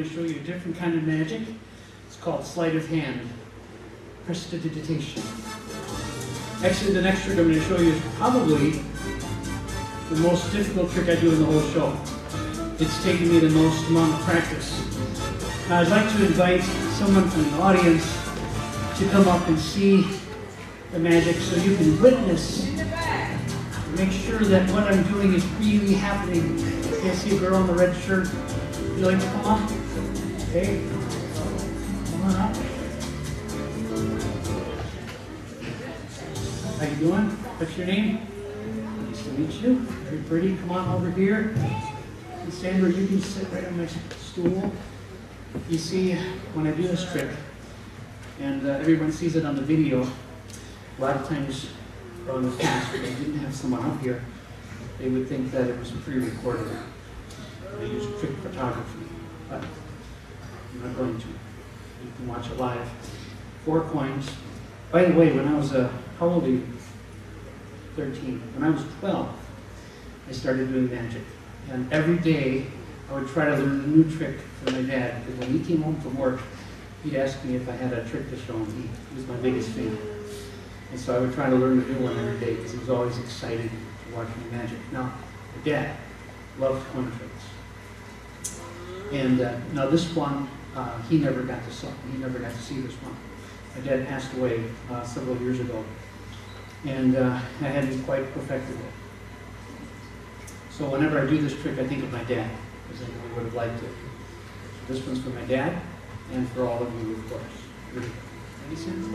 to show you a different kind of magic. It's called sleight of hand, prestidigitation. Actually, the next trick I'm going to show you is probably the most difficult trick I do in the whole show. It's taken me the most amount of practice. Now, I'd like to invite someone from the audience to come up and see the magic so you can witness, make sure that what I'm doing is really happening. Okay, I see a girl in the red shirt. Would you like to come up? Okay, come on up. How you doing? What's your name? Nice to meet you. Very pretty. Come on over here. And stand where you can sit right on my stool. You see, when I do this trick, and everyone sees it on the video, a lot of times, or in the past, when they didn't have someone up here, they would think that it was pre-recorded. They use trick photography, but I'm not going to. You can watch it live. 4 coins. By the way, when I was, how old are you? 13. When I was 12, I started doing magic. And every day, I would try to learn a new trick for my dad, because when he came home from work, he'd ask me if I had a trick to show him. He was my biggest fan. And so I would try to learn a new one every day, because he was always excited to watch me magic. Now, my dad loved coin tricks. And now this one, he never got to see this one. My dad passed away several years ago, and I hadn't quite perfected it. So whenever I do this trick, I think of my dad, because I really would have liked it. So this one's for my dad, and for all of you, of course. Ready, Sam?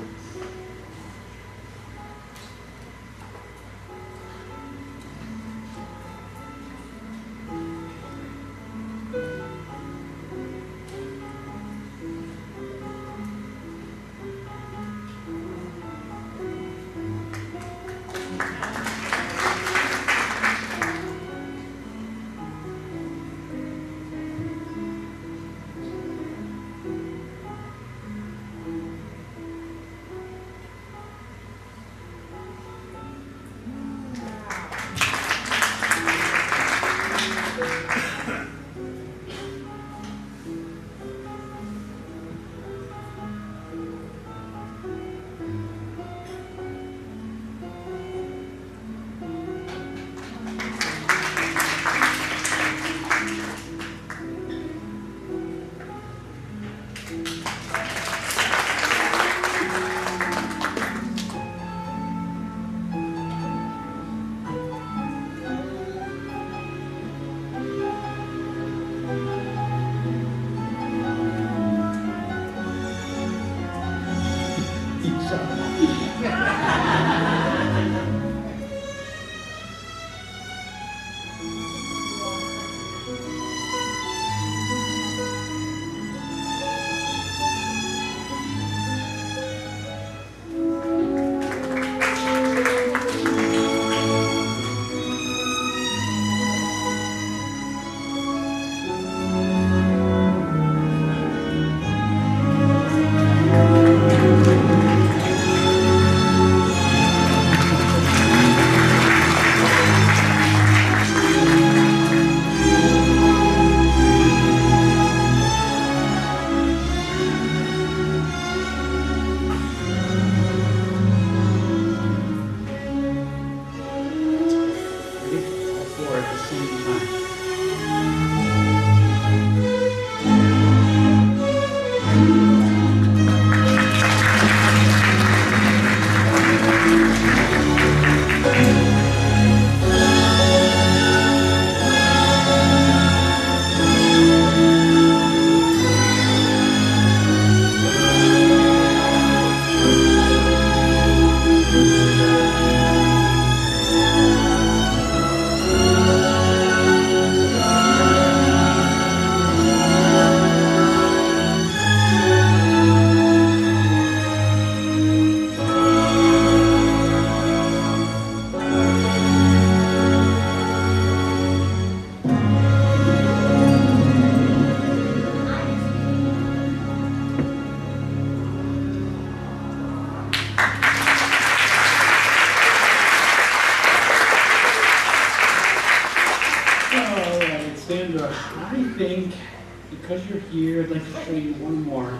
because you're here, I'd like to show you one more.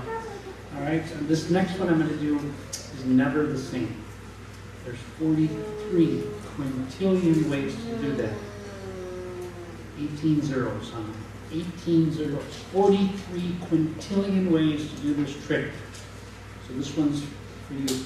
All right, so this next one I'm going to do is never the same. There's 43 quintillion ways to do that. 18 zeros on it. 18 zeros. 43 quintillion ways to do this trick. So this one's for you.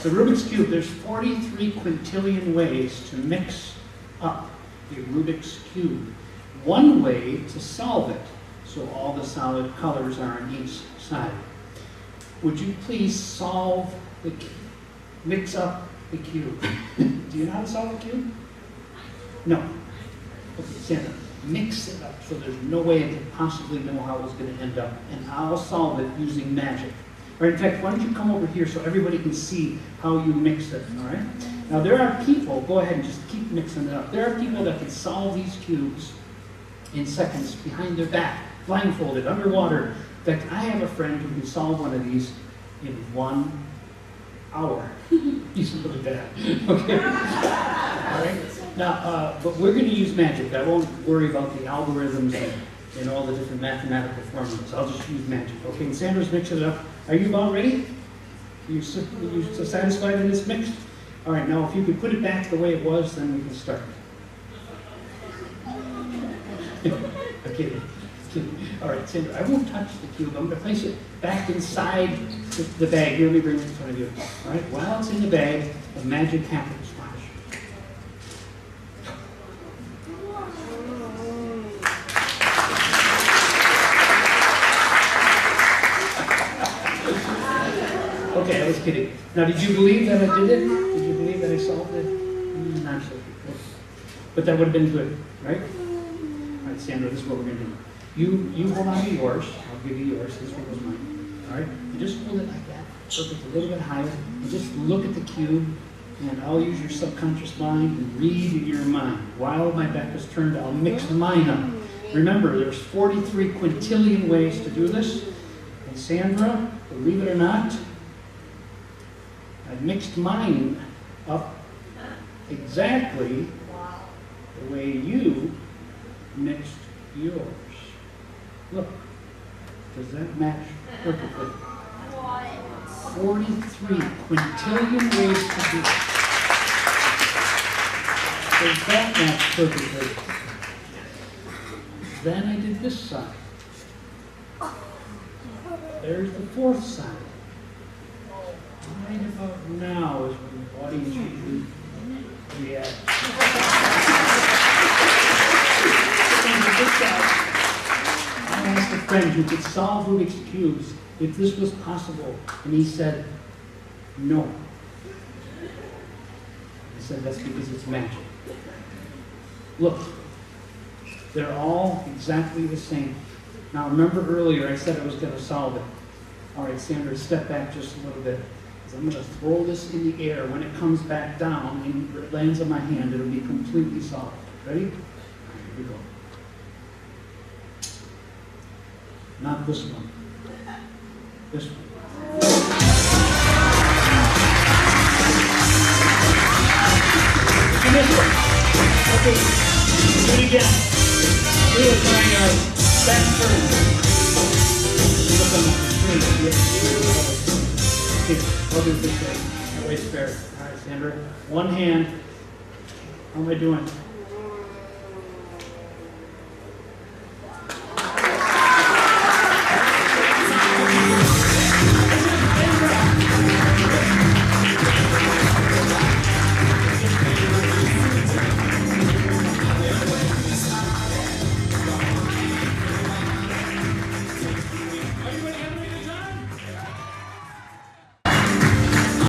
The Rubik's Cube, there's 43 quintillion ways to mix up the Rubik's Cube. One way to solve it, so all the solid colors are on each side. Would you please solve the mix up the cube? Do you know how to solve a cube? No. Okay, Sandra, mix it up so there's no way I could possibly know how it's going to end up, and I'll solve it using magic. Or in fact, why don't you come over here so everybody can see how you mix it, all right? Now there are people, go ahead and just keep mixing it up. There are people that can solve these cubes in seconds behind their back, blindfolded, underwater. In fact, I have a friend who can solve one of these in 1 hour. He's really bad, okay? All right? Now, but we're going to use magic. I won't worry about the algorithms and all the different mathematical formulas. I'll just use magic, okay? And Sandra's mixing it up. Are you about ready? Are you so satisfied that it's mixed? All right, now if you could put it back the way it was, then we can start. Okay. All right, Sandra, I won't touch the cube. I'm going to place it back inside the bag. Here, let me bring it in front of you. All right, while it's in the bag, the magic happens. Watch. Okay, I was kidding. Now, did you believe that I did it? Did you believe that I solved it? Not so. But that would have been good, right? All right, Sandra, this is what we're going to do. You hold on to yours. I'll give you yours. This one was mine. All right? You just hold it like that. Perfect. A little bit higher. And just look at the cube. And I'll use your subconscious mind and read in your mind. While my back is turned, I'll mix mine up. Remember, there's 43 quintillion ways to do this. And Sandra, believe it or not, I mixed mine up exactly the way you mixed yours. Look, does that match perfectly? 43 quintillion ways to do it. Does that match perfectly? Then I did this side. There's the fourth side. Right about now is when the audience usually reacts. I asked a friend who could solve Rubik's Cubes if this was possible, and he said, no. I said, that's because it's magic. Look, they're all exactly the same. Now remember earlier I said I was going to solve it. All right, Sandra, step back just a little bit. I'm going to throw this in the air. When it comes back down and it lands on my hand, it'll be completely solved. Ready? All right, here we go. Not this one. This one. And this one. Okay, do it again. Do it during our back turn. Look on the screen. I'll do it this way. That way's fair. All right, Sandra. One hand. How am I doing?